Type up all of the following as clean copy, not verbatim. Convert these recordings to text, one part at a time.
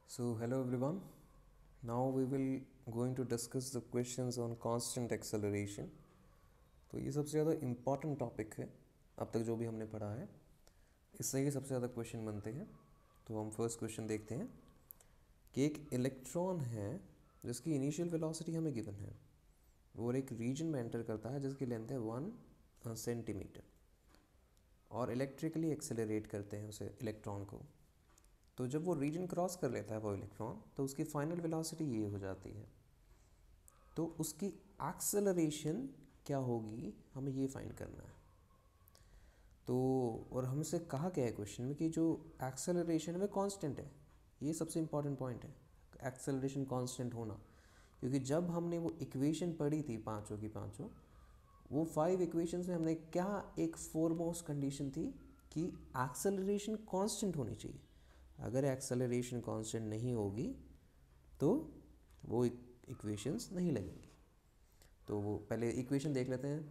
So hello everyone. Now we will going to discuss the questions on constant acceleration. तो ये सबसे ज़्यादा important topic है अब तक जो भी हमने पढ़ा है, इससे ही सबसे ज़्यादा क्वेश्चन बनते हैं। तो हम फर्स्ट क्वेश्चन देखते हैं कि एक इलेक्ट्रॉन है जिसकी इनिशियल वेलोसिटी हमें गिवन है, वो एक रीजन में एंटर करता है जिसकी लेंथ है 1 सेंटीमीटर और इलेक्ट्रिकली एक्सेलरेट करते हैं उसे इलेक्ट्रॉन को। तो जब वो रीजन क्रॉस कर लेता है वो इलेक्ट्रॉन, तो उसकी फाइनल वेलोसिटी ये हो जाती है। तो उसकी एक्सेलरेशन क्या होगी, हमें ये फाइंड करना है। तो और हमसे कहा गया है क्वेश्चन में कि जो एक्सेलरेशन है वो कांस्टेंट है। ये सबसे इम्पॉर्टेंट पॉइंट है, एक्सेलरेशन कांस्टेंट होना। क्योंकि जब हमने वो इक्वेशन पढ़ी थी पांचों की पांचों, वो 5 इक्वेशंस में हमने क्या एक फोरमोस्ट कंडीशन थी कि एक्सेलरेशन कांस्टेंट होनी चाहिए। अगर एक्सेलरेशन कांस्टेंट नहीं होगी तो वो इक्वेशंस नहीं लगेंगी। तो वो पहले इक्वेशन देख लेते हैं।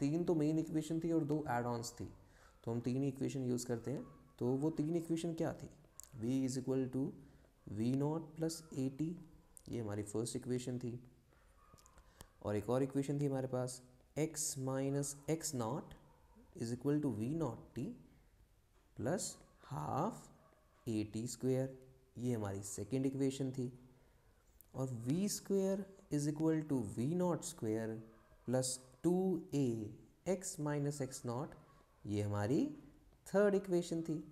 3 तो मेन इक्वेशन थी और 2 एड ऑन्स थी, तो हम 3 ही इक्वेशन यूज़ करते हैं। तो वो 3 इक्वेशन क्या थी? v is equal to v not plus a t, ये हमारी फर्स्ट इक्वेशन थी। और एक और इक्वेशन थी हमारे पास x minus x not is equal to v not t plus half a t square, ये हमारी सेकेंड इक्वेशन थी। और v square is equal to v not square plus 2a x minus x not, ये हमारी third equation थी।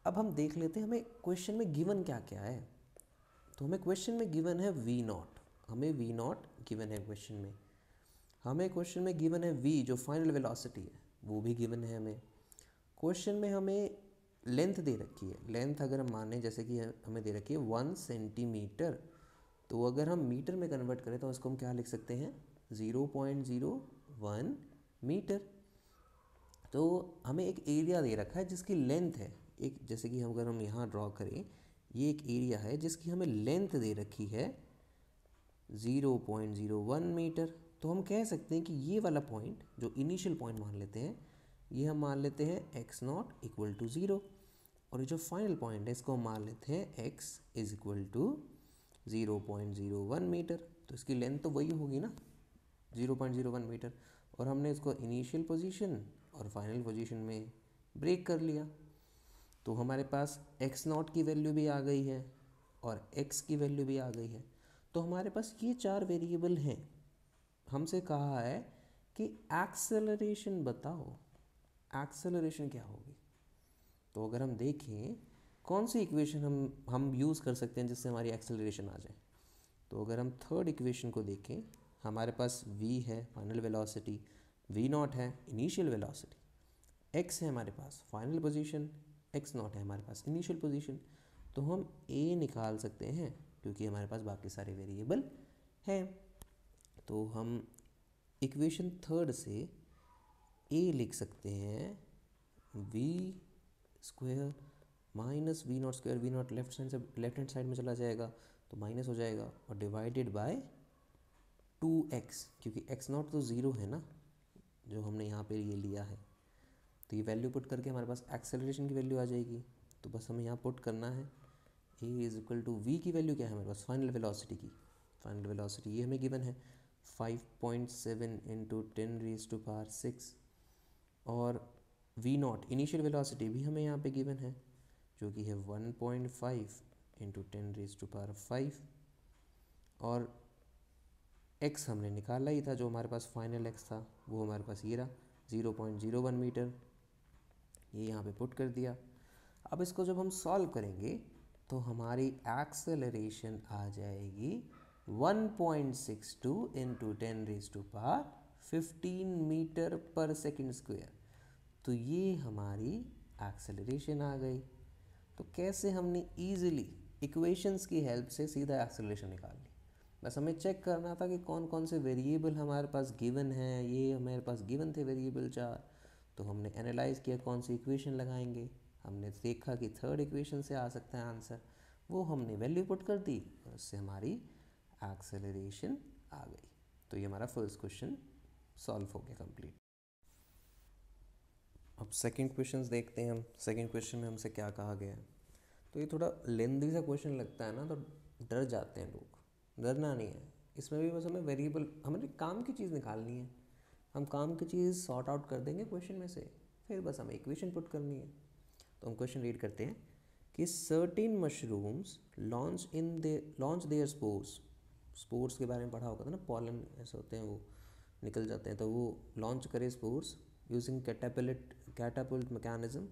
अब हम देख लेते हैं हमें क्वेश्चन में गिवन क्या क्या है। तो हमें क्वेश्चन में गिवन है v नॉट, हमें v नॉट गिवन है क्वेश्चन में। हमें क्वेश्चन में गिवन है v जो फाइनल वेलोसिटी है वो भी गिवन है हमें। क्वेश्चन में हमें लेंथ दे रखी है। लेंथ अगर हम माने जैसे कि हमें दे रखी है 1 सेंटीमीटर, तो अगर हम मीटर में कन्वर्ट करें तो इसको हम क्या लिख सकते हैं? 0.01 मीटर। तो हमें एक एरिया दे रखा है जिसकी लेंथ है एक, जैसे कि अगर हम यहाँ ड्रॉ करें, ये एक एरिया है जिसकी हमें लेंथ दे रखी है 0.01 मीटर। तो हम कह सकते हैं कि ये वाला पॉइंट जो इनिशियल पॉइंट मान लेते हैं, ये हम मान लेते हैं x नॉट इक्वल टू 0, और ये जो फाइनल पॉइंट है इसको हम मान लेते हैं x is equal to 0.01 metre. तो इसकी लेंथ तो वही होगी ना, 0.01 मीटर। और हमने इसको इनिशियल पोजीशन और फाइनल पोजीशन में ब्रेक कर लिया, तो हमारे पास x नॉट की वैल्यू भी आ गई है और x की वैल्यू भी आ गई है। तो हमारे पास ये 4 वेरिएबल हैं। हमसे कहा है कि एक्सेलरेशन बताओ, एक्सेलरेशन क्या होगी। तो अगर हम देखें कौन सी इक्वेशन हम यूज़ कर सकते हैं जिससे हमारी एक्सेलरेशन आ जाए, तो अगर हम थर्ड इक्वेशन को देखें, हमारे पास v है फाइनल वेलोसिटी, v नॉट है इनिशियल वेलोसिटी, x है हमारे पास फाइनल पोजीशन, x नॉट है हमारे पास इनिशियल पोजीशन। तो हम a निकाल सकते हैं क्योंकि हमारे पास बाकी सारे वेरिएबल हैं। तो हम इक्वेशन थर्ड से a लिख सकते हैं v square minus v not square, v not left side से लेफ्ट हैंड साइड में चला जाएगा तो माइनस हो जाएगा, और डिवाइडेड बाय 2x, क्योंकि x नॉट तो 0 है ना जो हमने यहाँ पे ये लिया है। तो ये वैल्यू पुट करके हमारे पास एक्सेलरेशन की वैल्यू आ जाएगी। तो बस हमें यहाँ पुट करना है a is equal to v की वैल्यू क्या है हमारे पास? फाइनल वेलोसिटी की, फाइनल वेलोसिटी ये हमें गिवन है 5.7 इंटू 10⁻⁶, और v नॉट इनिशियल वेलोसिटी भी हमें यहाँ पे गिवन है जो कि है 1.5 इंटू 10⁵, और x हमने निकाला ही था जो हमारे पास फाइनल x था, वो हमारे पास ये रहा 0.01 मीटर, ये यहाँ पे पुट कर दिया। अब इसको जब हम सॉल्व करेंगे तो हमारी एक्सेलरेशन आ जाएगी 1.62 into 10⁻15 metre per second square. तो ये हमारी एक्सेलरेशन आ गई। तो कैसे हमने ईजिली इक्वेशंस की हेल्प से सीधा एक्सेलरेशन निकाल ली। बस हमें चेक करना था कि कौन कौन से वेरिएबल हमारे पास गिवन हैं। ये हमारे पास गिवन थे वेरिएबल 4, तो हमने एनालाइज किया कौन सी इक्वेशन लगाएंगे। हमने देखा कि थर्ड इक्वेशन से आ सकता है आंसर, वो हमने वैल्यू पुट कर दी और उससे हमारी एक्सेलरेशन आ गई। तो ये हमारा फर्स्ट क्वेश्चन सॉल्व हो गया कंप्लीट। अब सेकंड क्वेश्चन देखते हैं हम। सेकंड क्वेश्चन में हमसे क्या कहा गया है। तो ये थोड़ा लेंदी सा क्वेश्चन लगता है ना, तो डर जाते हैं लोग। डरना नहीं है, इसमें भी बस हमें वेरिएबल, हमें काम की चीज़ निकालनी है। हम काम की चीज़ सॉर्ट आउट कर देंगे क्वेश्चन में से, फिर बस हमें इक्वेशन पुट करनी है। तो हम क्वेश्चन रीड करते हैं कि certain mushrooms launch their spores. Spores के बारे में पढ़ा होगा था ना, पॉलन ऐसे होते हैं, वो निकल जाते हैं, तो वो लॉन्च करे स्पोर्स यूजिंग कैटापुल्ट मैकेनिज्म,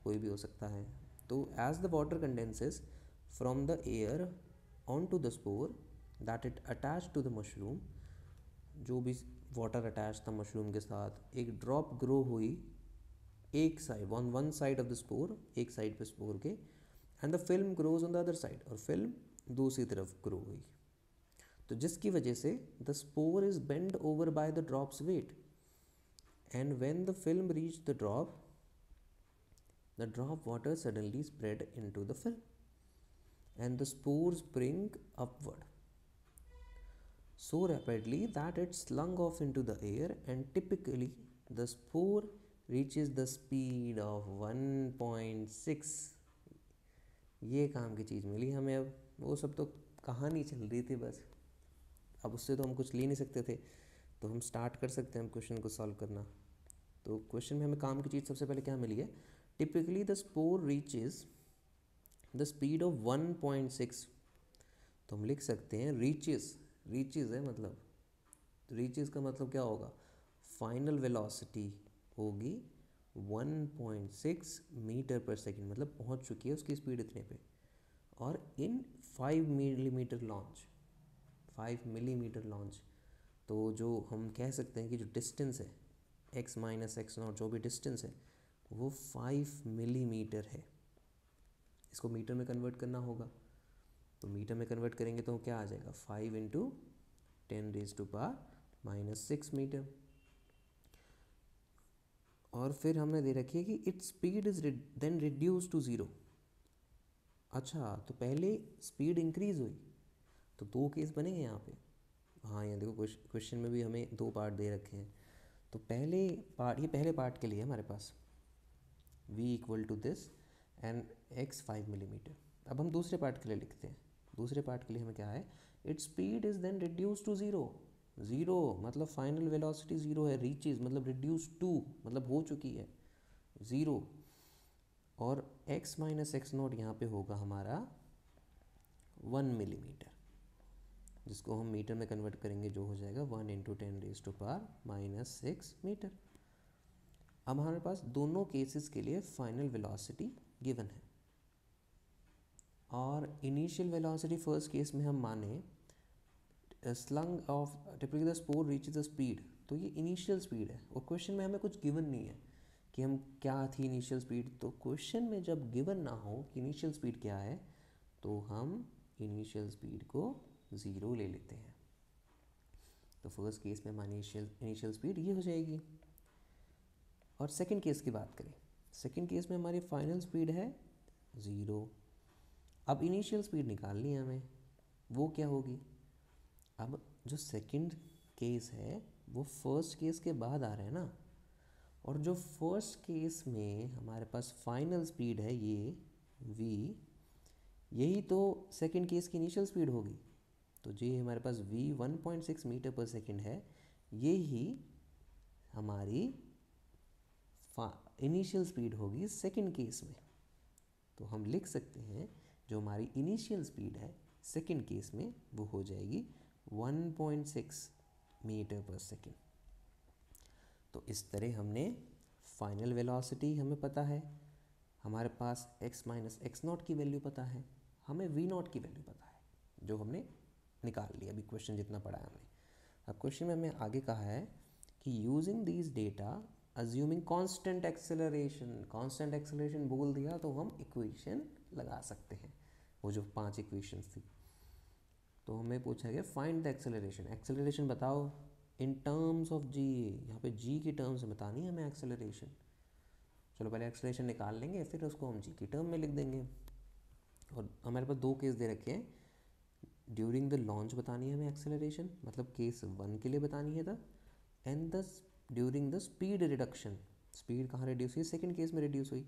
कोई भी हो सकता है। तो as the water condenses from the air on to the spore that it attach to the mushroom, जो भी वाटर अटैच था मशरूम के साथ, एक ड्रॉप ग्रो हुई एक side, one side of the spore, एक साइड पे स्पोर के, and the film grows on the other side, और फिल्म दूसरी तरफ ग्रो हुई। तो जिसकी वजह से the spore is bend over by the drops weight, and when the film reach the drop water suddenly spread into the film, and the spores spring upward so rapidly that it slung off into the air, and typically the spore reaches the speed of 1.6। ये काम की चीज़ मिली हमें। अब वो सब तो कहानी चल रही थी बस, अब उससे तो हम कुछ ले नहीं सकते थे, तो हम स्टार्ट कर सकते हैं हम क्वेश्चन को सॉल्व करना। तो क्वेश्चन में हमें काम की चीज़ सबसे पहले क्या मिली है, typically the spore reaches the speed of 1.6। तो हम लिख सकते हैं रीचेज है, मतलब रीचेज का मतलब क्या होगा, फाइनल वेलोसिटी होगी 1.6 मीटर पर सेकेंड, मतलब पहुंच चुकी है उसकी स्पीड इतने पे, और इन 5 मिलीमीटर लॉन्च, 5 मिलीमीटर लॉन्च। तो जो हम कह सकते हैं कि जो डिस्टेंस है x माइनस एक्स नॉट, जो भी डिस्टेंस है वो 5 मिलीमीटर है। इसको मीटर में कन्वर्ट करना होगा, तो मीटर में कन्वर्ट करेंगे तो क्या आ जाएगा, 5 इंटू 10⁻⁻⁶ मीटर। और फिर हमने दे रखी है कि its speed is then reduce to 0। अच्छा, तो पहले स्पीड इंक्रीज हुई, तो दो केस बनेंगे यहाँ पे। हाँ, यहाँ देखो क्वेश्चन में भी हमें दो पार्ट दे रखे हैं। तो पहले पार्ट, ये पहले पार्ट के लिए हमारे पास v equal to this and x 5 millimetre. अब हम दूसरे पार्ट के लिए लिखते हैं। दूसरे पार्ट के लिए हमें क्या है, its speed is then reduce to 0। 0 मतलब फाइनल वेलोसिटी 0 है, रीचेज मतलब रिड्यूस टू मतलब हो चुकी है 0, और x माइनस एक्स नॉट यहाँ पे होगा हमारा 1 मिलीमीटर, जिसको हम मीटर में कन्वर्ट करेंगे जो हो जाएगा 1 इंटू 10⁻⁻⁶ मीटर। अब हमारे पास दोनों केसेस के लिए फाइनल वेलोसिटी गिवन है, और इनिशियल वेलोसिटी फर्स्ट केस में हम माने slung of typically the spore reaches the speed, तो ये इनिशियल स्पीड है, और क्वेश्चन में हमें कुछ गिवन नहीं है कि हम क्या थी इनिशियल स्पीड। तो क्वेश्चन में जब गिवन ना हो कि इनिशियल स्पीड क्या है, तो हम इनिशियल स्पीड को 0 ले लेते हैं। तो फर्स्ट केस में हमारी इनिशियल स्पीड ये हो जाएगी। और सेकंड केस की बात करें, सेकंड केस में हमारी फाइनल स्पीड है 0। अब इनिशियल स्पीड निकालनी है हमें, वो क्या होगी। अब जो सेकंड केस है वो फर्स्ट केस के बाद आ रहा है ना, और जो फर्स्ट केस में हमारे पास फाइनल स्पीड है ये v, यही तो सेकंड केस की इनिशियल स्पीड होगी। तो ये हमारे पास v 1.6 मीटर पर सेकंड है, ये ही हमारी इनिशियल स्पीड होगी सेकंड केस में। तो हम लिख सकते हैं जो हमारी इनिशियल स्पीड है सेकंड केस में वो हो जाएगी 1.6 मीटर पर सेकंड। तो इस तरह हमने फाइनल वेलोसिटी हमें पता है, हमारे पास x माइनस एक्स नॉट की वैल्यू पता है, हमें v नॉट की वैल्यू पता है, जो हमने निकाल लिया अभी क्वेश्चन जितना पढ़ा है हमने। अब क्वेश्चन में हमें आगे कहा है कि using these data assuming constant acceleration, constant acceleration बोल दिया तो हम इक्वेशन लगा सकते हैं, वो जो 5 इक्वेशंस थी। तो हमें पूछा गया फाइंड द एक्सेलरेशन, एक्सेलरेशन बताओ इन टर्म्स ऑफ जी। यहाँ पे जी की टर्म्स में बतानी है हमें एक्सेलरेशन। चलो पहले एक्सेलरेशन निकाल लेंगे, फिर उसको हम जी की टर्म में लिख देंगे। और हमारे पास दो केस दे रखे हैं, ड्यूरिंग द लॉन्च बतानी है हमें एक्सेलरेशन, मतलब केस 1 के लिए बतानी है तब, and the during the speed reduction, speed कहाँ रिड्यूस हुई, सेकंड केस में रिड्यूस हुई,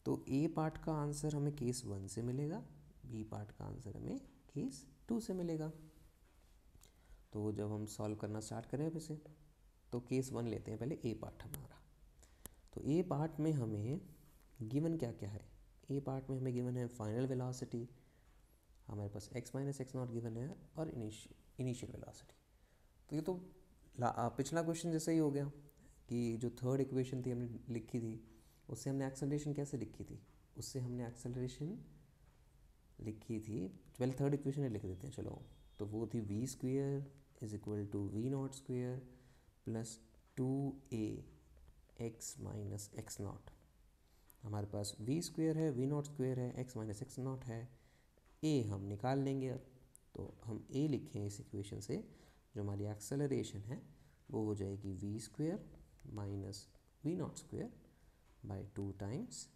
तो ए पार्ट का आंसर हमें केस 1 से मिलेगा, बी पार्ट का आंसर हमें केस 2 से मिलेगा। तो जब हम सॉल्व करना स्टार्ट करें अब इसे, तो केस 1 लेते हैं पहले, ए पार्ट हमारा। तो ए पार्ट में हमें गिवन क्या क्या है? ए पार्ट में हमें गिवन है फाइनल वेलोसिटी, हमारे पास x minus x not given है, और इनिशियल वेलोसिटी। तो ये तो पिछला क्वेश्चन जैसे ही हो गया कि जो थर्ड इक्वेशन थी हमने लिखी थी, उससे हमने एक्सेलरेशन कैसे लिखी थी? उससे हमने एक्सेलरेशन लिखी थी, पहले थर्ड इक्वेशन लिख देते हैं चलो। तो वो थी v square is equal to v not square plus 2a x minus x not. हमारे पास v स्क्वेयर है, वी नॉट स्क्वेयर है, x माइनस एक्स नॉट है, a हम निकाल लेंगे अब। तो हम a लिखें इस इक्वेशन से, जो हमारी एक्सेलरेशन है वो हो जाएगी v square minus v not square by 2 times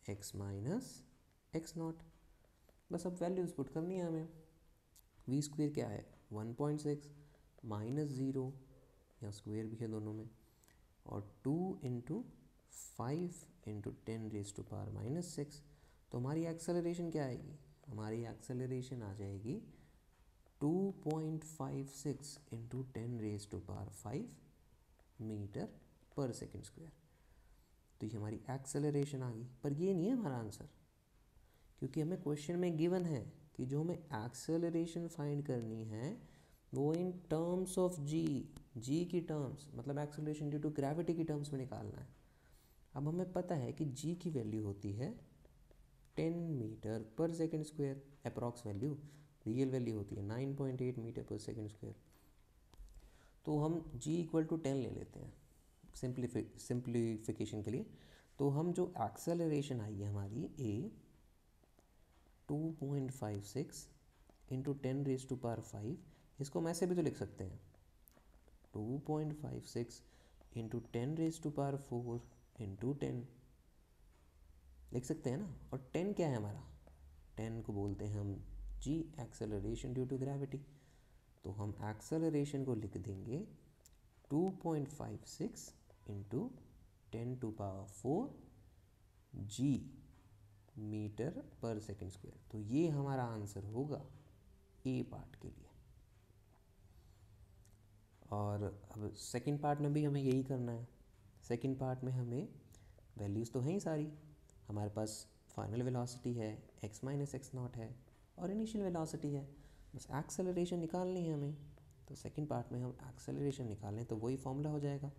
x minus x not. बस अब वैल्यूज़ पुट करनी है हमें। v स्क्वेयर क्या है? 1.6 माइनस 0, या स्क्वेयर भी है दोनों में, और 2 into 5 into 10 raise to power minus 6। तो हमारी एक्सेलरेशन क्या आएगी? हमारी एक्सेलरेशन आ जाएगी 2.56 into 10 raise to power 5 metre per second square. तो ये हमारी एक्सेलरेशन आ गई, पर ये नहीं है हमारा आंसर, क्योंकि हमें क्वेश्चन में गिवन है कि जो हमें एक्सेलरेशन फाइंड करनी है वो इन टर्म्स ऑफ जी की टर्म्स, मतलब एक्सेलरेशन ड्यू टू ग्रेविटी की टर्म्स में निकालना है। अब हमें पता है कि जी की वैल्यू होती है 10 metre per second square, approx value, real value होती है 9.8 मीटर पर सेकेंड स्क्वायर। तो हम जी इक्वल टू 10 ले लेते हैं सिंप्लीफिकेशन के लिए। तो हम जो एक्सेलरेशन आई है हमारी ए 2.56 इंटू 10 रेज टू पावर 5, इसको हम ऐसे भी तो लिख सकते हैं 2.56 into 10 raise to power 4 into 10 लिख सकते हैं ना। और 10 क्या है हमारा? 10 को बोलते हैं हम g, acceleration due to gravity. तो हम एक्सेलरेशन को लिख देंगे 2.56 into 10 to power 4 g metre per second square. तो ये हमारा आंसर होगा ए पार्ट के लिए। और अब सेकंड पार्ट में भी हमें यही करना है। सेकंड पार्ट में हमें वैल्यूज़ तो हैं ही सारी, हमारे पास फाइनल वेलोसिटी है, x माइनस एक्स नॉट है, और इनिशियल वेलोसिटी है, बस एक्सेलरेशन निकालनी है हमें। तो सेकंड पार्ट में हम एक्सेलरेशन निकालें तो वही फॉर्मूला हो जाएगा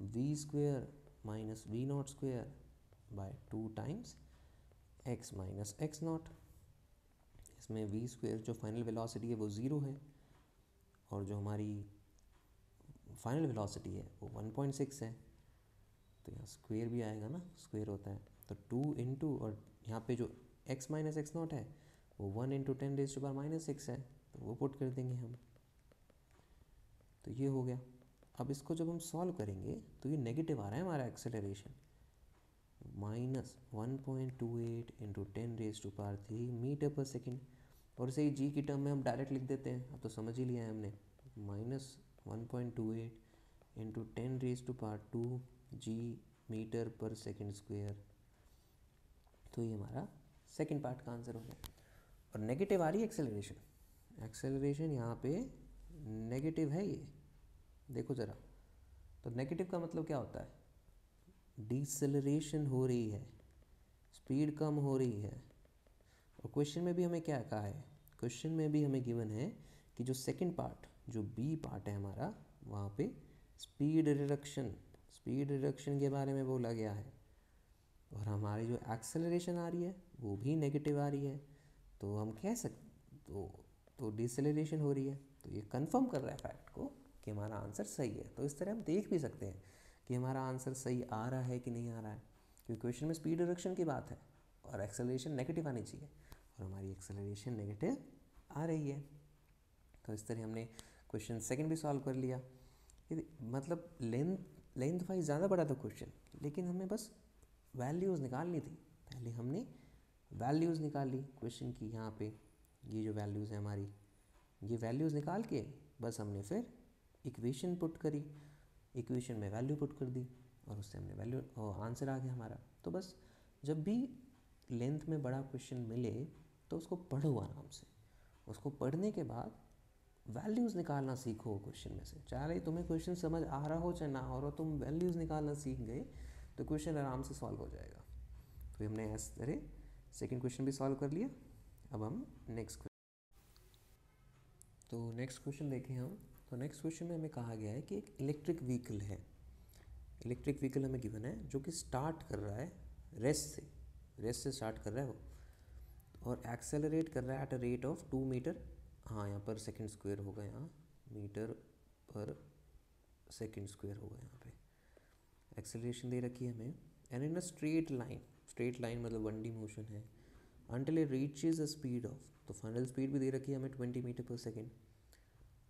v square minus v not square by 2 times x minus x not. इसमें v स्क्वेयर जो फाइनल वेलोसिटी है वो 0 है, और जो हमारी फाइनल वेलोसिटी है वो 1.6 है। तो यहाँ स्क्वेयर भी आएगा ना, स्क्वेयर होता है, तो 2 इंटू, और यहाँ पे जो x माइनस एक्स नॉट है वो 1 into 10 raise to power minus 6 है, तो वो पुट कर देंगे हम। तो ये हो गया। अब इसको जब हम सॉल्व करेंगे तो ये नेगेटिव आ रहा है हमारा acceleration, minus 1.28 into 10 raise to power 3 metre per second. और इसे जी की टर्म में हम डायरेक्ट लिख देते हैं, अब तो समझ ही लिया है हमने, minus 1.28 into 10 raise to power 2 g metre per second square. तो ये हमारा सेकेंड पार्ट का आंसर हो गया। और नेगेटिव आ रही है एक्सेलरेशन, एक्सेलरेशन यहाँ पे नेगेटिव है, ये देखो ज़रा। तो नेगेटिव का मतलब क्या होता है? डिसेलरेशन हो रही है, स्पीड कम हो रही है। और क्वेश्चन में भी हमें क्या कहा है? क्वेश्चन में भी हमें गिवन है कि जो सेकंड पार्ट, जो बी पार्ट है हमारा, वहाँ पे स्पीड रिडक्शन के बारे में बोला गया है। और हमारी जो एक्सेलरेशन आ रही है वो भी नेगेटिव आ रही है, तो हम कह सकते तो डिसेलरेशन हो रही है। तो ये कंफर्म कर रहा है फैक्ट को कि हमारा आंसर सही है। तो इस तरह हम देख भी सकते हैं कि हमारा आंसर सही आ रहा है कि नहीं आ रहा है, क्योंकि क्वेश्चन में स्पीड रिडक्शन की बात है और एक्सेलरेशन नेगेटिव आनी चाहिए, और हमारी एक्सेलरेशन नेगेटिव आ रही है। तो इस तरह हमने क्वेश्चन सेकंड भी सॉल्व कर लिया। मतलब लेंथ वाइज ज़्यादा बड़ा था क्वेश्चन, लेकिन हमें बस वैल्यूज़ निकालनी थी। पहले हमने वैल्यूज़ निकाली क्वेश्चन की, यहाँ पे ये जो वैल्यूज़ है हमारी, ये वैल्यूज़ निकाल के बस हमने फिर इक्वेशन पुट करी, इक्वेशन में वैल्यू पुट कर दी, और उससे हमने वैल्यू आंसर आ गया हमारा। तो बस जब भी लेंथ में बड़ा क्वेश्चन मिले तो उसको पढ़ो आराम से, उसको पढ़ने के बाद वैल्यूज़ निकालना सीखो क्वेश्चन में से। चाहे तुम्हें क्वेश्चन समझ आ रहा हो चाहे ना हो रहा, तुम वैल्यूज़ निकालना सीख गए तो क्वेश्चन आराम से सॉल्व हो जाएगा। तो हमने इस तरह सेकेंड क्वेश्चन भी सॉल्व कर लिया। अब हम नेक्स्ट क्वेश्चन देखें हम। तो नेक्स्ट क्वेश्चन में हमें कहा गया है कि एक इलेक्ट्रिक व्हीकल है, इलेक्ट्रिक व्हीकल हमें गिवन है जो कि स्टार्ट कर रहा है रेस्ट से स्टार्ट कर रहा है वो, और एक्सेलरेट कर रहा है at a rate of 2 metre, हाँ यहाँ पर सेकेंड स्क्वायर होगा, यहाँ मीटर पर सेकेंड स्क्वायर होगा, यहाँ पे एक्सेलरेशन दे रखी है हमें, and in a straight line मतलब 1D मोशन है, until it reaches a speed of, तो फाइनल स्पीड भी दे रखी है हमें 20 मीटर पर सेकेंड।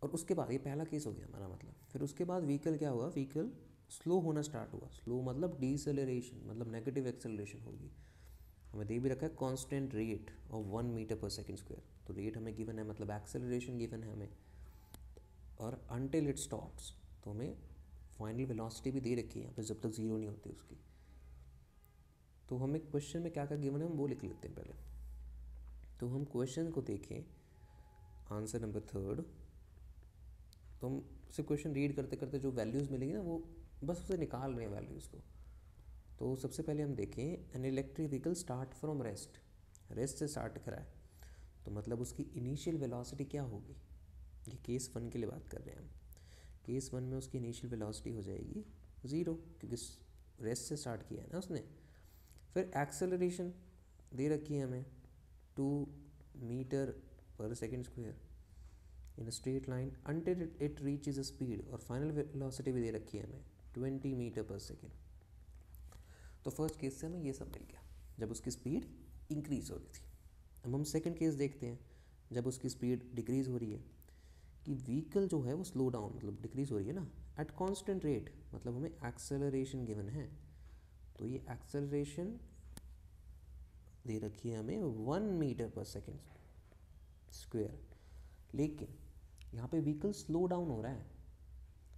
और उसके बाद ये पहला केस हो गया हमारा, मतलब फिर उसके बाद व्हीकल क्या हुआ, व्हीकल स्लो होना स्टार्ट हुआ। स्लो मतलब डीसेलरेशन, मतलब नेगेटिव एक्सेलरेशन होगी। हमें दे भी रखा है constant rate of 1 metre per second square, तो रेट हमें गिवन है, मतलब एक्सेलरेशन गिवन है हमें, और अनटिल इट स्टॉप्स, तो हमें फाइनल वेलोसिटी भी दे रखी है यहाँ पे जब तक ज़ीरो नहीं होती उसकी। तो हमें क्वेश्चन में क्या क्या गिवन है हम वो लिख लेते हैं पहले। तो हम क्वेश्चन को देखें, आंसर नंबर 3, तो हम सिर्फ क्वेश्चन रीड करते करते जो वैल्यूज़ मिलेंगी ना वो बस उसे निकाल रहे हैं वैल्यूज़ को। तो सबसे पहले हम देखें, an electric vehicle start from rest से स्टार्ट करा है, तो मतलब उसकी इनिशियल वेलोसिटी क्या होगी, ये केस 1 के लिए बात कर रहे हैं हम। केस 1 में उसकी इनिशियल वेलोसिटी हो जाएगी 0, क्योंकि रेस्ट से स्टार्ट किया है ना उसने। फिर एक्सेलरेशन दे रखी है हमें 2 metre per second square in straight line until it reaches a speed, और फाइनल वेलोसिटी भी दे रखी है हमें 20 मीटर पर सेकेंड। तो फर्स्ट केस से हमें ये सब मिल गया जब उसकी स्पीड इंक्रीज़ हो रही थी। अब हम सेकंड केस देखते हैं जब उसकी स्पीड डिक्रीज़ हो रही है, कि व्हीकल जो है वो स्लो डाउन मतलब डिक्रीज़ हो रही है ना, एट कांस्टेंट रेट, मतलब हमें एक्सेलरेशन गिवन है, तो ये एक्सेलरेशन दे रखी है हमें 1 मीटर पर सेकेंड स्क्वायर। लेकिन यहाँ पे व्हीकल स्लो डाउन हो रहा है,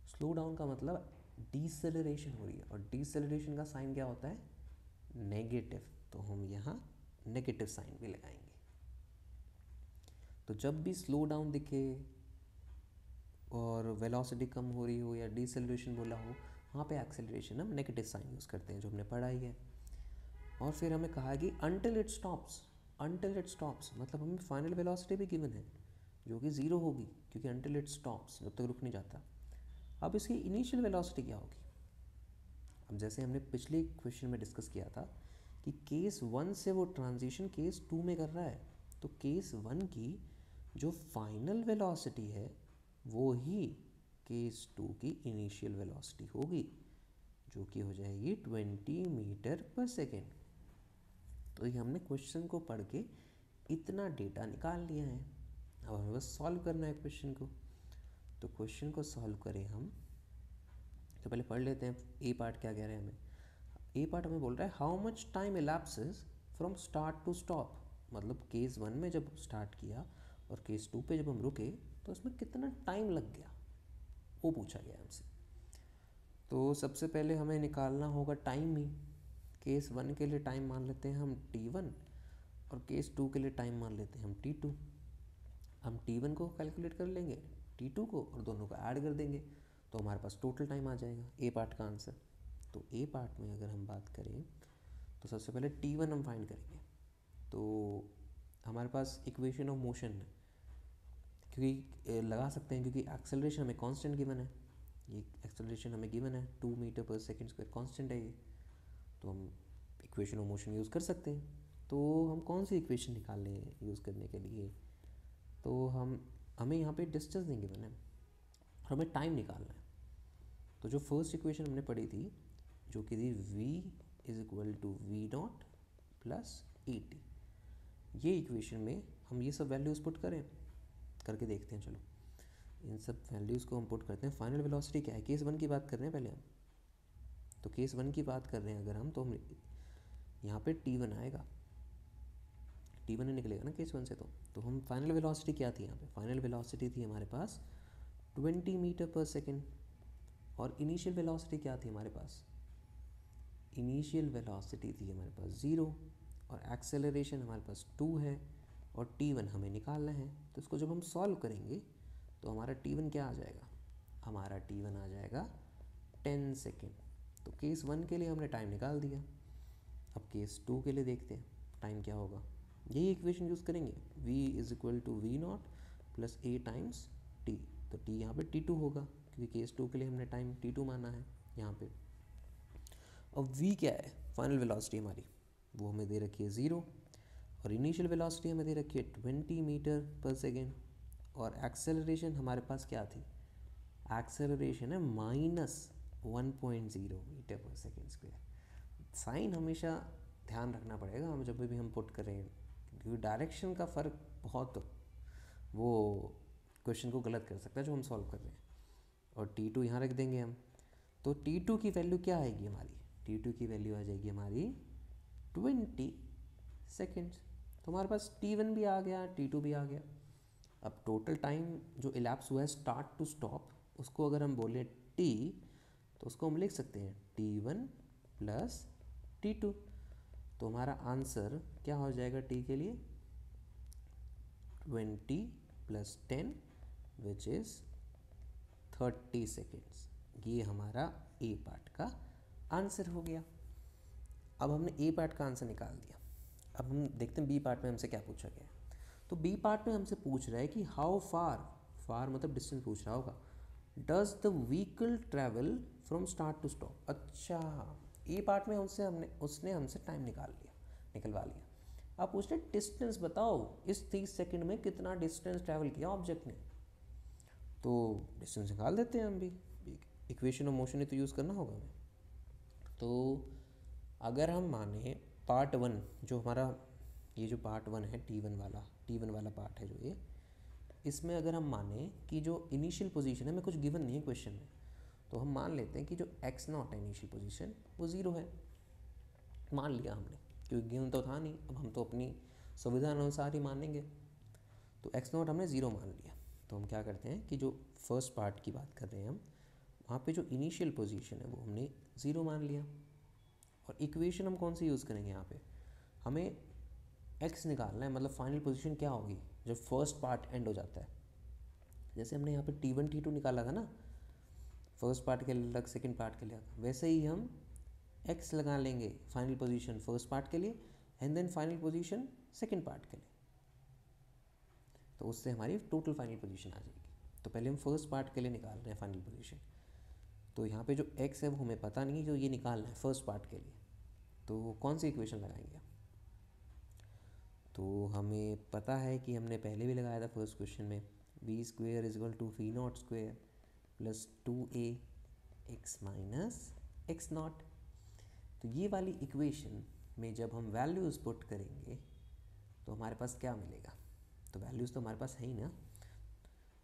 स्लो डाउन का मतलब डीसेलरेशन हो रही है, और डीसेलरेशन का साइन क्या होता है, नेगेटिव, तो हम यहाँ नेगेटिव साइन भी लगाएंगे। तो जब भी स्लो डाउन दिखे और वेलोसिटी कम हो रही हो या डीसेलरेशन बोला हो, वहाँ पे एक्सेलरेशन हम नेगेटिव साइन यूज़ करते हैं जो हमने पढ़ा ही है। और फिर हमें कहा कि अंटिल इट स्टॉप्स मतलब हमें फाइनल वेलोसिटी भी गिवन है जो कि 0 होगी, क्योंकि अंटिल इट स्टॉप्स जब तक रुक नहीं जाता। अब इसकी इनिशियल वेलोसिटी क्या होगी, अब जैसे हमने पिछले क्वेश्चन में डिस्कस किया था कि केस 1 से वो ट्रांजिशन केस 2 में कर रहा है, तो केस 1 की जो फाइनल वेलोसिटी है वो ही केस 2 की इनिशियल वेलोसिटी होगी, जो कि हो जाएगी 20 मीटर पर सेकेंड। तो ये हमने क्वेश्चन को पढ़ के इतना डेटा निकाल लिया है, अब हमें बस सॉल्व करना है क्वेश्चन को। तो क्वेश्चन को सॉल्व करें हम, तो पहले पढ़ लेते हैं ए पार्ट क्या कह रहे हैं हमें। ए पार्ट हमें बोल रहा है how much time elapses from start to stop, मतलब केस 1 में जब स्टार्ट किया और केस 2 पे जब हम रुके तो उसमें कितना टाइम लग गया, वो पूछा गया हमसे। तो सबसे पहले हमें निकालना होगा टाइम ही। केस 1 के लिए टाइम मान लेते हैं हम t1 और केस 2 के लिए टाइम मान लेते हैं हम t2। हम t1 को कैलकुलेट कर लेंगे, t2 को, और दोनों को ऐड कर देंगे तो हमारे पास टोटल टाइम आ जाएगा ए पार्ट का आंसर। तो ए पार्ट में अगर हम बात करें तो सबसे पहले t1 हम फाइंड करेंगे। तो हमारे पास इक्वेशन ऑफ मोशन है, क्योंकि लगा सकते हैं क्योंकि एक्सेलरेशन हमें कांस्टेंट गिवन है, ये एक्सेलरेशन हमें गिवन है 2 metre per second square constant है ये, तो हम इक्वेशन ऑफ मोशन यूज़ कर सकते हैं। तो हम कौन सी इक्वेशन निकाल लें यूज़ करने के लिए, तो हमें यहाँ पे डिस्टेंस नहीं गिवन है और हमें टाइम निकालना है। तो जो फर्स्ट इक्वेशन हमने पढ़ी थी जो कि थी v is equal to v0 plus et, ये इक्वेशन में हम ये सब वैल्यूज़ पुट करके देखते हैं। चलो इन सब वैल्यूज़ को हम पुट करते हैं। फाइनल वेलोसिटी क्या है, केस 1 की बात कर रहे हैं पहले हम, तो केस 1 की बात कर रहे हैं अगर हम, तो हम यहाँ पे t1 आएगा, t1 ही निकलेगा ना केस 1 से। तो हम फाइनल वेलोसिटी क्या थी यहाँ पे, फाइनल वेलोसिटी थी हमारे पास 20 मीटर पर सेकेंड, और इनिशियल वेलोसिटी क्या थी हमारे पास, इनिशियल वेलोसिटी थी हमारे पास 0 और एक्सेलरेशन हमारे पास 2 है और t1 हमें निकालना है। तो इसको जब हम सॉल्व करेंगे तो हमारा t1 क्या आ जाएगा, हमारा t1 आ जाएगा 10 सेकेंड। तो केस 1 के लिए हमने टाइम निकाल दिया। अब केस 2 के लिए देखते हैं टाइम क्या होगा। यही इक्वेशन यूज़ करेंगे, v is equal to v not plus a times t। तो t यहाँ पे t2 होगा क्योंकि केस 2 के लिए हमने टाइम t2 माना है यहाँ पे। अब v क्या है, फाइनल वेलोसिटी हमारी, वो हमें दे रखी है 0 और इनिशियल वेलोसिटी हमें दे रखी है 20 मीटर पर सेकेंड और एक्सेलरेशन हमारे पास क्या थी, एक्सेलरेशन है -1.0 metre per second square. Sign हमेशा ध्यान रखना पड़ेगा हम जब भी हम पुट करें, क्योंकि डायरेक्शन का फ़र्क बहुत वो क्वेश्चन को गलत कर सकता है जो हम सॉल्व कर रहे हैं। और t2 यहाँ रख देंगे हम। तो t2 की वैल्यू क्या आएगी हमारी, t2 की वैल्यू आ जाएगी हमारी 20 सेकेंड्स। तो हमारे पास t1 भी आ गया, t2 भी आ गया। अब टोटल टाइम जो इलैप्स हुआ है स्टार्ट टू स्टॉप, उसको अगर हम बोले t, तो उसको हम लिख सकते हैं t1 प्लस t2। तो हमारा आंसर क्या हो जाएगा t के लिए, 20 प्लस 10 विच इज़ 30 सेकेंड्स। ये हमारा ए पार्ट का आंसर हो गया। अब हमने ए पार्ट का आंसर निकाल दिया। अब हम देखते हैं बी पार्ट में हमसे क्या पूछा गया है। तो बी पार्ट में हमसे पूछ रहा है कि हाउ फार, फार मतलब डिस्टेंस पूछ रहा होगा, does the vehicle travel from start to stop. अच्छा, ए पार्ट में उसने हमसे टाइम निकलवा लिया। आप पूछ रहे डिस्टेंस बताओ, इस 30 सेकंड में कितना डिस्टेंस ट्रैवल किया ऑब्जेक्ट ने। तो डिस्टेंस निकाल देते हैं हम भी, इक्वेशन ऑफ मोशन ही तो यूज़ करना होगा हमें। तो अगर हम माने पार्ट 1 जो हमारा ये जो पार्ट 1 है टी वन वाला पार्ट है जो ये, इसमें अगर हम माने कि जो इनिशियल पोजीशन है, हमें कुछ गिवन नहीं है क्वेश्चन में, तो हम मान लेते हैं कि जो x0 है इनिशियल पोजीशन वो 0 है। मान लिया हमने क्योंकि गिवन तो था नहीं, अब हम तो अपनी सुविधा अनुसार ही मानेंगे। तो x0 हमने 0 मान लिया। तो हम क्या करते हैं कि जो फर्स्ट पार्ट की बात कर रहे हैं हम, वहाँ पे जो इनिशियल पोजीशन है वो हमने 0 मान लिया। और इक्वेशन हम कौन सी यूज़ करेंगे यहाँ पे, हमें x निकालना है, मतलब फाइनल पोजीशन क्या होगी जब फर्स्ट पार्ट एंड हो जाता है। जैसे हमने यहाँ पे t1 t2 निकाला था ना, फर्स्ट पार्ट के लिए अलग सेकेंड पार्ट के लिए अलग, वैसे ही हम x लगा लेंगे फाइनल पोजीशन फर्स्ट पार्ट के लिए and then final position second part के लिए। तो उससे हमारी टोटल फाइनल पोजीशन आ जाएगी। तो पहले हम फर्स्ट पार्ट के लिए निकाल रहे हैं फाइनल पोजीशन। तो यहाँ पे जो x है वो हमें पता नहीं है, जो ये निकालना है फर्स्ट पार्ट के लिए। तो कौन सी इक्वेशन लगाएंगे, तो हमें पता है कि हमने पहले भी लगाया था फर्स्ट क्वेश्चन में, v square is equal to v not square plus 2a x minus x not. तो ये वाली इक्वेशन में जब हम वैल्यूज़ पुट करेंगे तो हमारे पास क्या मिलेगा, तो वैल्यूज़ तो हमारे पास है ही ना।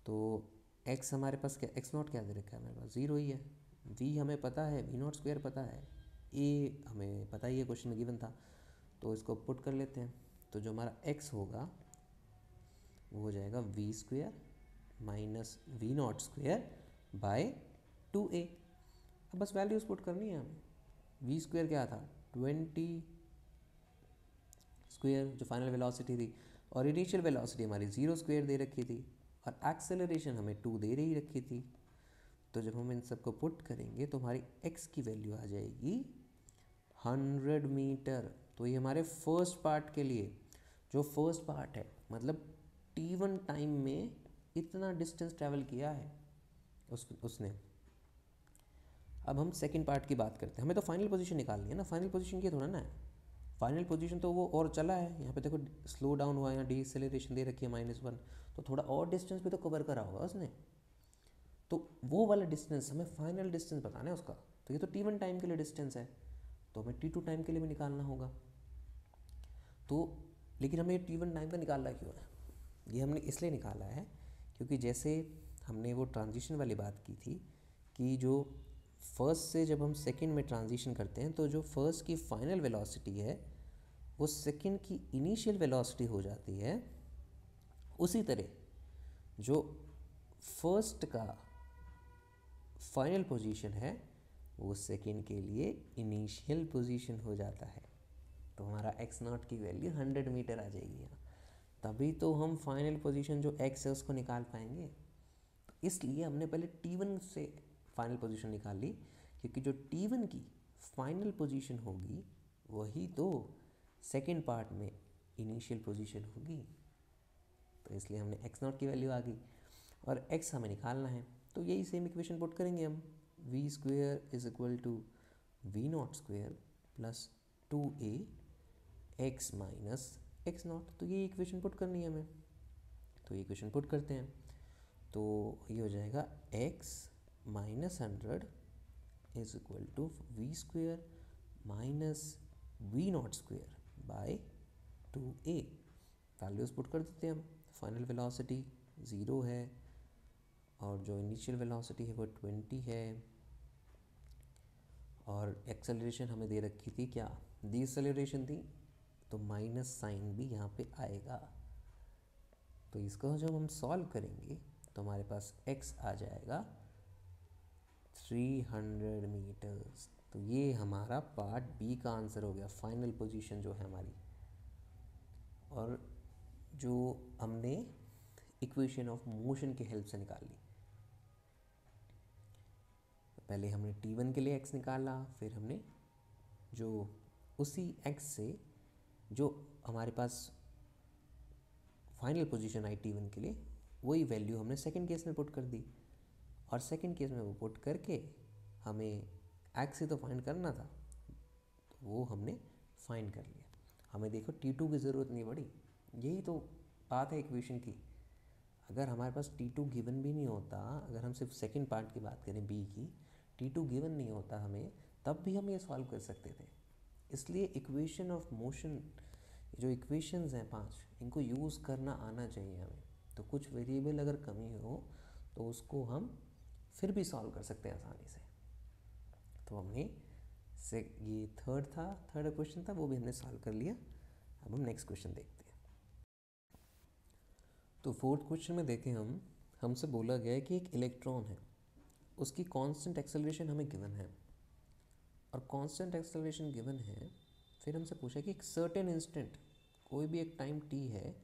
तो x हमारे पास क्या, x नॉट क्या दे रखा है हमारे पास, 0 ही है। v हमें पता है, वी नॉट स्क्वायर पता है, a हमें पता ही है क्वेश्चन में गिवन था। तो इसको पुट कर लेते हैं। तो जो हमारा x होगा वो हो जाएगा v square minus v not square by 2a। अब बस वैल्यूज़ पुट करनी है हमें। वी स्क्वेयर क्या था, 20 स्क्वेयर जो फाइनल वेलोसिटी थी, और इनिशियल वेलोसिटी हमारी 0 स्क्वेयर दे रखी थी, और एक्सेलरेशन हमें 2 दे रही रखी थी। तो जब हम इन सबको पुट करेंगे तो हमारी x की वैल्यू आ जाएगी 100 मीटर। तो ये हमारे फर्स्ट पार्ट के लिए, जो फर्स्ट पार्ट है मतलब t1 टाइम में इतना डिस्टेंस ट्रैवल किया है उसने। अब हम सेकंड पार्ट की बात करते हैं। हमें तो फाइनल पोजीशन निकालनी है ना, फाइनल पोजीशन की थोड़ा ना है, फाइनल पोजीशन तो वो और चला है। यहाँ पे देखो स्लो डाउन हुआ है, यहाँ डीएक्सेलरेशन दे रखी है -1, तो थोड़ा और डिस्टेंस भी तो कवर करा होगा उसने। तो वो वाला डिस्टेंस हमें फाइनल डिस्टेंस बताना है उसका। तो ये तो t1 टाइम के लिए डिस्टेंस है, तो हमें t2 टाइम के लिए भी निकालना होगा। तो लेकिन हमें t1 टाइम का निकालना क्यों है, ये हमने इसलिए निकाला है क्योंकि जैसे हमने वो ट्रांजिशन वाली बात की थी कि जो फर्स्ट से जब हम सेकंड में ट्रांजिशन करते हैं तो जो फर्स्ट की फाइनल वेलोसिटी है वो सेकंड की इनिशियल वेलोसिटी हो जाती है। उसी तरह जो फर्स्ट का फाइनल पोजीशन है वो सेकेंड के लिए इनिशियल पोजीशन हो जाता है। तो हमारा एक्स नॉट की वैल्यू 100 मीटर आ जाएगी यहाँ, तभी तो हम फाइनल पोजीशन जो एक्स है उसको निकाल पाएंगे। तो इसलिए हमने पहले T1 से फाइनल पोजीशन निकाल ली, क्योंकि जो T1 की फाइनल पोजीशन होगी वही तो सेकेंड पार्ट में इनिशियल पोजीशन होगी। तो इसलिए हमने एक्स नॉट की वैल्यू आ गई और एक्स हमें निकालना है। तो यही सेम इक्वेशन पुट करेंगे हम, v square is equal to v not square plus 2a x minus x not. तो ये इक्वेशन पुट करनी है हमें, तो ये इक्वेशन पुट करते हैं। तो ये हो जाएगा x minus 100 is equal to v square minus v not square by 2a। Values put कर देते हैं हम। फाइनल वेलोसिटी 0 है और जो इनिशियल वेलोसिटी है वो 20 है, और एक्सेलरेशन हमें दे रखी थी क्या, डिसेलरेशन थी, तो माइनस साइन भी यहाँ पे आएगा। तो इसको जब हम सॉल्व करेंगे तो हमारे पास x आ जाएगा 300 मीटर्स। तो ये हमारा पार्ट बी का आंसर हो गया, फाइनल पोजीशन जो है हमारी। और जो हमने इक्वेशन ऑफ मोशन की हेल्प से निकाल ली, पहले हमने T1 के लिए x निकाला, फिर हमने जो उसी x से जो हमारे पास फाइनल पोजीशन आई T1 के लिए, वही वैल्यू हमने सेकंड केस में पुट कर दी, और सेकंड केस में वो पुट करके हमें x से तो फाइंड करना था, तो वो हमने फाइंड कर लिया। हमें देखो T2 की ज़रूरत नहीं पड़ी, यही तो बात है इक्वेशन की। अगर हमारे पास T2 गिवन भी नहीं होता, अगर हम सिर्फ सेकंड पार्ट की बात करें बी की, T2 गिवन नहीं होता हमें, तब भी हम ये सॉल्व कर सकते थे। इसलिए इक्वेशन ऑफ मोशन, जो इक्वेशंस हैं 5, इनको यूज़ करना आना चाहिए हमें। तो कुछ वेरिएबल अगर कमी हो तो उसको हम फिर भी सॉल्व कर सकते हैं आसानी से। तो हमने से ये थर्ड क्वेश्चन था, वो भी हमने सॉल्व कर लिया। अब हम नेक्स्ट क्वेश्चन देखते हैं। तो फोर्थ क्वेश्चन में देखें हम, हमसे बोला गया है कि एक इलेक्ट्रॉन है, उसकी कांस्टेंट एक्सेलरेशन हमें गिवन है, और कांस्टेंट एक्सेलरेशन गिवन है, फिर हमसे पूछा कि एक सर्टेन इंस्टेंट, कोई भी एक टाइम t है,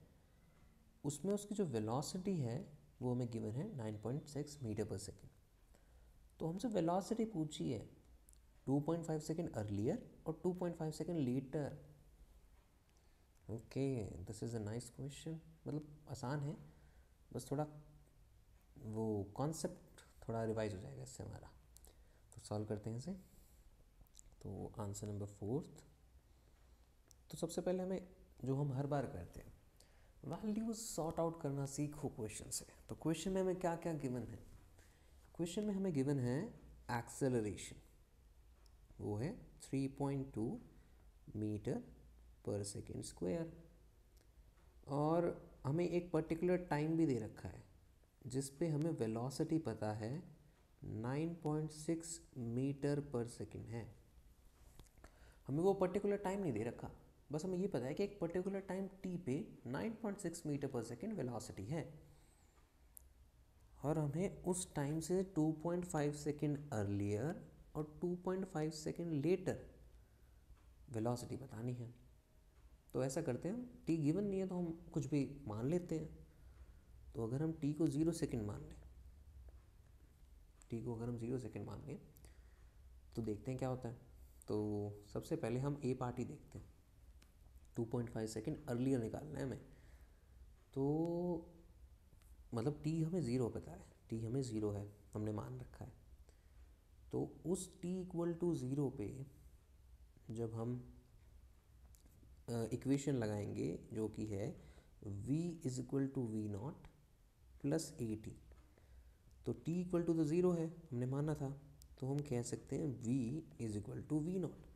उसमें उसकी जो वेलोसिटी है वो हमें गिवन है 9.6 मीटर पर सेकेंड। तो हमसे वेलोसिटी पूछी है 2.5 सेकेंड अर्लियर और 2.5 second later. Okay, this is a nice question, मतलब आसान है, बस थोड़ा वो कॉन्सेप्ट थोड़ा रिवाइज हो जाएगा इससे हमारा। तो सॉल्व करते हैं इसे। तो आंसर नंबर फोर्थ, तो सबसे पहले हमें जो हम हर बार करते हैं, वैल्यूज सॉर्ट आउट करना सीखो क्वेश्चन से। तो क्वेश्चन में हमें क्या क्या गिवन है, क्वेश्चन में हमें गिवन है एक्सेलरेशन, वो है 3.2 मीटर पर सेकेंड स्क्वायर, और हमें एक पर्टिकुलर टाइम भी दे रखा है जिस पे हमें वेलोसिटी पता है 9.6 मीटर पर सेकेंड है। हमें वो पर्टिकुलर टाइम नहीं दे रखा, बस हमें ये पता है कि एक पर्टिकुलर टाइम t पे 9.6 मीटर पर सेकेंड वेलोसिटी है, और हमें उस टाइम से 2.5 सेकेंड अर्लियर और 2.5 सेकेंड लेटर वेलोसिटी बतानी है। तो ऐसा करते हैं, t गिवन नहीं है तो हम कुछ भी मान लेते हैं। तो अगर हम t को 0 सेकेंड मान लें, t को अगर हम 0 सेकेंड मान लें तो देखते हैं क्या होता है। तो सबसे पहले हम a पार्ट ही देखते हैं, 2.5 सेकेंड अर्लियर निकालना है हमें। तो मतलब t हमें 0 पता है, t हमें 0 है, हमने मान रखा है। तो उस t इक्वल टू 0 पे जब हम इक्वेशन लगाएंगे जो कि है v is equal to v not plus a t, तो t इक्वल टू तो 0 है, हमने माना था, तो हम कह सकते हैं v is equal to v not,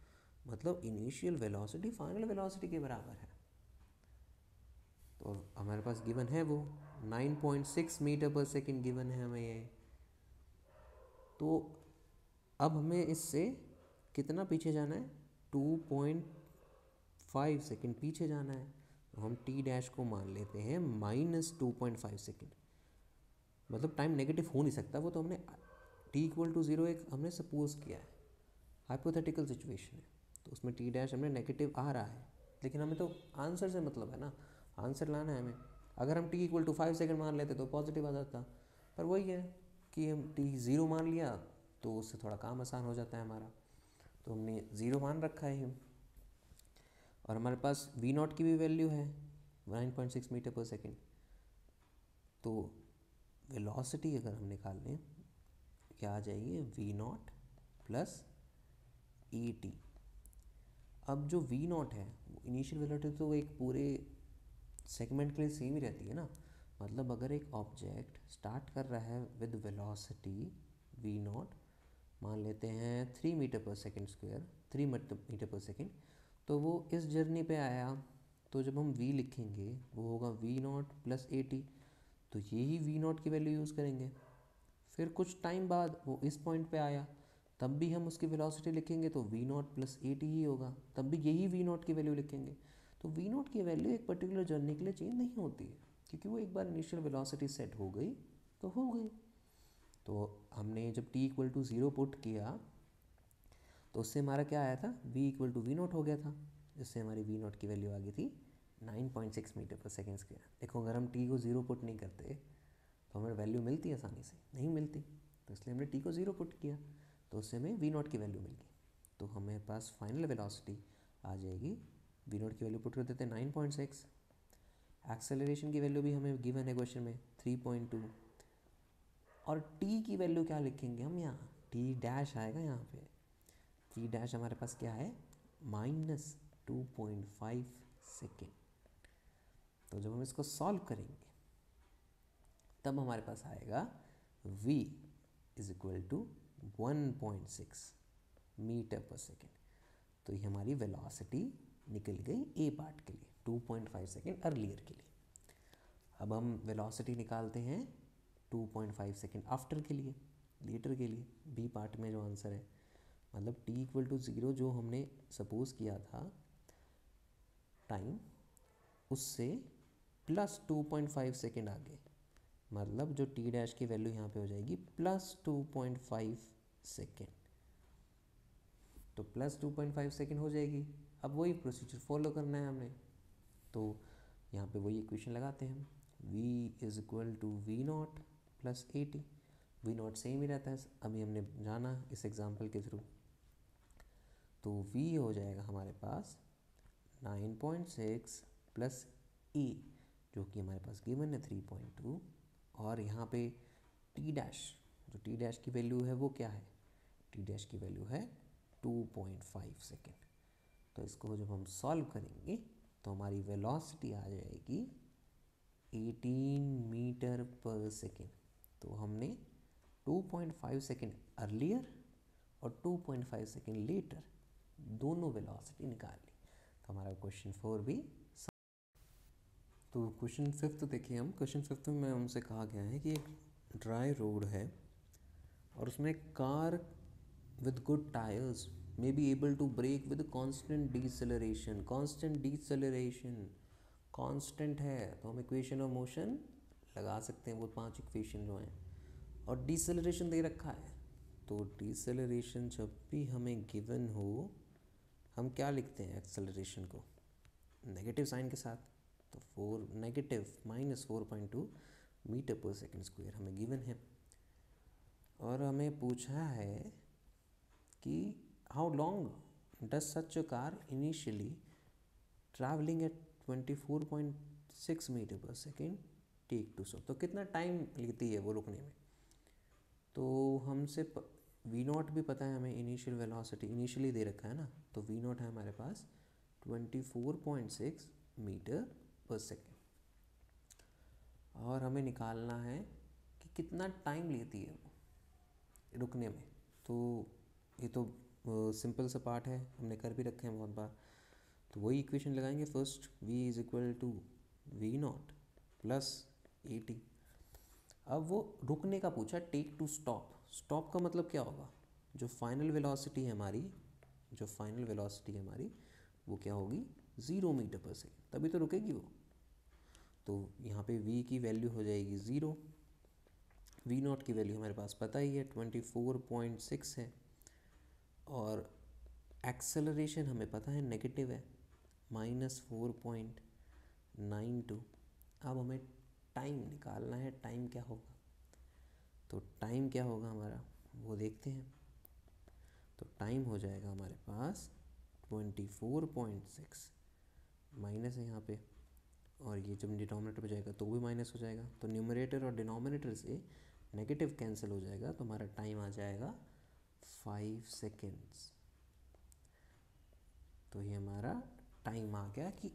मतलब इनिशियल वेलोसिटी फाइनल वेलोसिटी के बराबर है। तो हमारे पास गिवन है वो 9.6 मीटर पर सेकेंड गिवन है हमें ये। तो अब हमें इससे कितना पीछे जाना है, 2.5 सेकेंड पीछे जाना है। तो हम टी डैश को मान लेते हैं -2.5 सेकेंड, मतलब टाइम नेगेटिव हो नहीं सकता वो, तो हमने t इक्वल टू 0 एक हमने सपोज किया है, हाइपोथेटिकल सिचुएशन है, तो उसमें टी डैश हमें नेगेटिव आ रहा है, लेकिन हमें तो आंसर से मतलब है ना, आंसर लाना है हमें। अगर हम टी इक्वल टू 5 सेकेंड मान लेते तो पॉजिटिव आ जाता, पर वही है कि हम टी 0 मान लिया तो उससे थोड़ा काम आसान हो जाता है हमारा, तो हमने 0 मान रखा है। और हमारे पास वी नॉट की भी वैल्यू है 9.6 मीटर पर सेकेंड। तो वेलोसिटी अगर हम निकाल लें क्या आ जाएगी, v not plus e t. अब जो वी नॉट है इनिशियल वेलोसिटी तो एक पूरे सेगमेंट के लिए सेम ही रहती है ना, मतलब अगर एक ऑब्जेक्ट स्टार्ट कर रहा है विद वेलोसिटी वी नॉट, मान लेते हैं 3 metre per second square, 3 metre per second, तो वो इस जर्नी पे आया, तो जब हम v लिखेंगे वो होगा v not plus a t, तो यही वी नॉट की वैल्यू यूज़ करेंगे। फिर कुछ टाइम बाद वो इस पॉइंट पे आया, तब भी हम उसकी वेलोसिटी लिखेंगे तो v not plus a t ही होगा, तब भी यही वी नॉट की वैल्यू लिखेंगे। तो वी नॉट की वैल्यू एक पर्टिकुलर जर्नी के लिए चेंज नहीं होती है, क्योंकि वो एक बार इनिशियल वेलोसिटी सेट हो गई तो हो गई। तो हमने जब t इक्वल टू 0 पुट किया तो उससे हमारा क्या आया था, v equal to v not हो गया था, जिससे हमारी वी नॉट की वैल्यू आ गई थी 9.6 मीटर पर सेकेंड स्क्वायर। देखो अगर हम t को 0 पुट नहीं करते तो हमें वैल्यू मिलती है आसानी से, नहीं मिलती, तो इसलिए हमने t को 0 पुट किया तो उससे हमें वी नॉट की वैल्यू मिल गई। तो हमें पास फाइनल वेलोसिटी आ जाएगी, वी नॉट की वैल्यू पुट कर देते हैं 9.6, एक्सेलरेशन की वैल्यू भी हमें गिवन है क्वेश्चन में 3.2, और t की वैल्यू क्या लिखेंगे हम यहाँ, t डैश आएगा यहाँ पे, t डैश हमारे पास क्या है -2.5 सेकेंड। तो जब हम इसको सॉल्व करेंगे तब हमारे पास आएगा v is equal to 1.6 metre per second. तो ये हमारी वेलोसिटी निकल गई ए पार्ट के लिए 2.5 सेकेंड अर्लियर के लिए। अब हम वेलोसिटी निकालते हैं 2.5 सेकेंड आफ्टर के लिए, लेटर के लिए, बी पार्ट में जो आंसर है, मतलब t इक्वल टू 0 जो हमने सपोज किया था टाइम, उससे प्लस 2.5 सेकेंड आगे, मतलब जो t डैश की वैल्यू यहाँ पे हो जाएगी प्लस 2.5 सेकेंड, तो प्लस 2.5 सेकेंड हो जाएगी। अब वही प्रोसीजर फॉलो करना है हमने, तो यहाँ पे वही इक्वेशन लगाते हैं हम, v is equal to v not plus a t, v naught same ही रहता है, अभी हमने जाना इस एग्जाम्पल के थ्रू, तो v हो जाएगा हमारे पास 9.6 प्लस e जो कि हमारे पास गिवन है 3.2, और यहाँ पे t डैश, जो t डैश की वैल्यू है वो क्या है, t डैश की वैल्यू है 2.5 सेकेंड। तो इसको जब हम सॉल्व करेंगे तो हमारी वेलोसिटी आ जाएगी 18 मीटर पर सेकेंड। तो हमने 2.5 सेकेंड अर्लियर और 2.5 सेकेंड लेटर दोनों वेलोसिटी निकाल ली, तो हमारा क्वेश्चन 4 भी। तो क्वेश्चन 5 देखिए हम, क्वेश्चन 5 में हमसे कहा गया है कि एक ड्राई रोड है और उसमें car with good tyres may be able to brake with constant deceleration. Constant deceleration, constant है तो हम इक्वेशन ऑफ मोशन लगा सकते हैं, वो 5 इक्वेशन जो हैं, और डीसेलरेशन दे रखा है, तो डीसेलरेशन जब भी हमें गिवन हो हम क्या लिखते हैं एक्सेलरेशन को नेगेटिव साइन के साथ, तो 4 negative -4.2 metre per second square हमें गिवन है। और हमें पूछा है कि how long does such a car initially travelling at 24.6 metre per second take to stop, तो कितना टाइम लेती है वो रुकने में। तो हमसे वी नॉट भी पता है हमें, इनिशियल वेलोसिटी इनिशियली दे रखा है ना, तो वी नॉट है हमारे पास 24.6 मीटर पर सेकेंड, और हमें निकालना है कि कितना टाइम लेती है वो रुकने में। तो ये तो सिंपल सा पार्ट है, हमने कर भी रखे हैं बहुत बार, तो वही इक्वेशन लगाएंगे first, v is equal to v not plus a t. अब वो रुकने का पूछा, टेक टू स्टॉप, स्टॉप का मतलब क्या होगा, जो फाइनल वेलोसिटी है हमारी, जो फाइनल वेलोसिटी है हमारी वो क्या होगी 0 मीटर पर सेकेंड, तभी तो रुकेगी वो। तो यहाँ पे v की वैल्यू हो जाएगी 0, वी नॉट की वैल्यू हमारे पास पता ही है 24.6 है, और एक्सेलरेशन हमें पता है नेगेटिव है, -4.92। अब हमें टाइम निकालना है, टाइम क्या होगा, तो टाइम क्या होगा हमारा वो देखते हैं। तो टाइम हो जाएगा हमारे पास 24.6, माइनस है यहाँ पे, और ये जब डिनोमिनेटर पे जाएगा तो भी माइनस हो जाएगा, तो न्यूमरेटर और डिनोमिनेटर से नेगेटिव कैंसिल हो जाएगा, तो हमारा टाइम आ जाएगा 5 सेकेंड्स। तो ये हमारा टाइम आ गया कि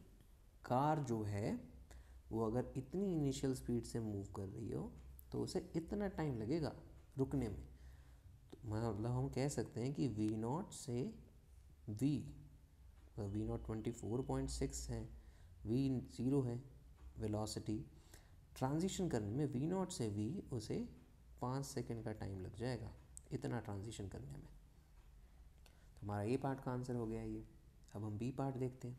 कार जो है वो अगर इतनी इनिशियल स्पीड से मूव कर रही हो तो उसे इतना टाइम लगेगा रुकने में। तो मतलब हम कह सकते हैं कि V0 से V0 24.6 है, V0 है वेलोसिटी, ट्रांजिशन करने में V0 से V उसे 5 सेकेंड का टाइम लग जाएगा, इतना ट्रांजिशन करने में। तो हमारा ए पार्ट का आंसर हो गया ये। अब हम बी पार्ट देखते हैं।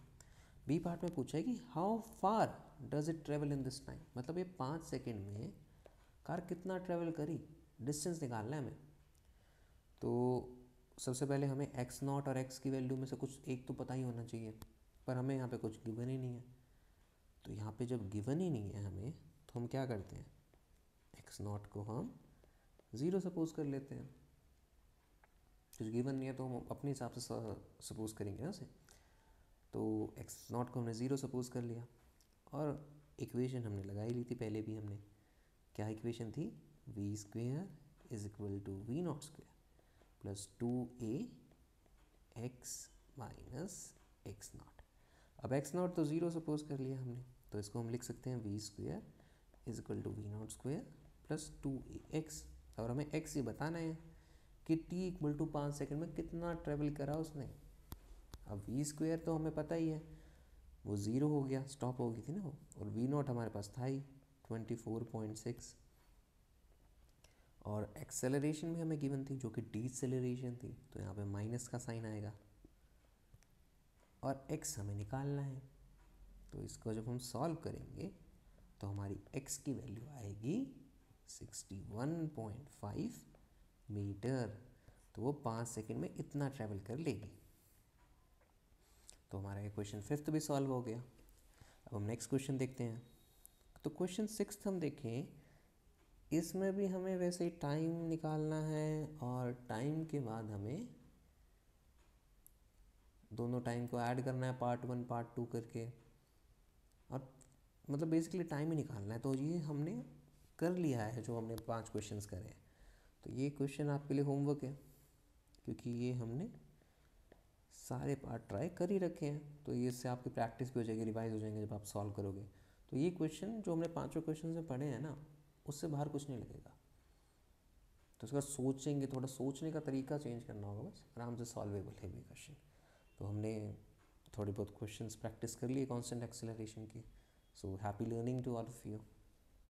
बी पार्ट में पूछा है कि how far does it travel in this time, मतलब ये 5 सेकेंड में कार कितना ट्रेवल करी, डिस्टेंस निकालना है हमें। तो सबसे पहले हमें x0 और x की वैल्यू में से कुछ एक तो पता ही होना चाहिए, पर हमें यहाँ पे कुछ गिवन ही नहीं है। तो यहाँ पे जब गिवन ही नहीं है हमें, तो हम क्या करते हैं, x0 को हम 0 सपोज कर लेते हैं। कुछ गिवन नहीं है तो हम अपने हिसाब से सपोज करेंगे ना उसे। तो x0 को हमने 0 सपोज कर लिया, और इक्वेशन हमने लगाई ली थी पहले भी हमने। क्या इक्वेशन थी, v² is equal to V0² plus 2ax minus x0। अब x0 तो 0 सपोज कर लिया हमने, तो इसको हम लिख सकते हैं v² is equal to V0² plus 2ax। और हमें x ये बताना है कि t इक्वल टू 5 सेकेंड में कितना ट्रेवल करा उसने। अब v² तो हमें पता ही है, वो 0 हो गया, स्टॉप हो गई थी ना वो, और V0 हमारे पास था ही 24.6। और एक्सेलरेशन भी हमें गिवन थी जो कि डीसेलरेशन थी, तो यहाँ पे माइनस का साइन आएगा, और x हमें निकालना है। तो इसको जब हम सॉल्व करेंगे तो हमारी x की वैल्यू आएगी 61.5 मीटर। तो वो 5 सेकेंड में इतना ट्रैवल कर लेगी। तो हमारा ये क्वेश्चन 5th भी सॉल्व हो गया। अब हम नेक्स्ट क्वेश्चन देखते हैं। तो क्वेश्चन 6th हम देखें, इसमें भी हमें वैसे ही टाइम निकालना है, और टाइम के बाद हमें दोनों टाइम को ऐड करना है, पार्ट 1 पार्ट 2 करके, और मतलब बेसिकली टाइम ही निकालना है। तो ये हमने कर लिया है, जो हमने 5 क्वेश्चंस करे हैं। तो ये क्वेश्चन आपके लिए होमवर्क है, क्योंकि ये हमने सारे पार्ट ट्राई कर ही रखे हैं। तो ये इससे आपकी प्रैक्टिस भी हो जाएगी, रिवाइज हो जाएंगे जब आप सॉल्व करोगे। तो ये क्वेश्चन जो हमने 5 क्वेश्चन में पढ़े हैं ना, उससे बाहर कुछ नहीं लगेगा। तो उसका सोचेंगे, थोड़ा सोचने का तरीका चेंज करना होगा, बस आराम से सॉल्वेबल है ये क्वेश्चन। तो हमने थोड़ी बहुत क्वेश्चंस प्रैक्टिस कर लिए कांस्टेंट एक्सेलरेशन की। So happy learning to all of you.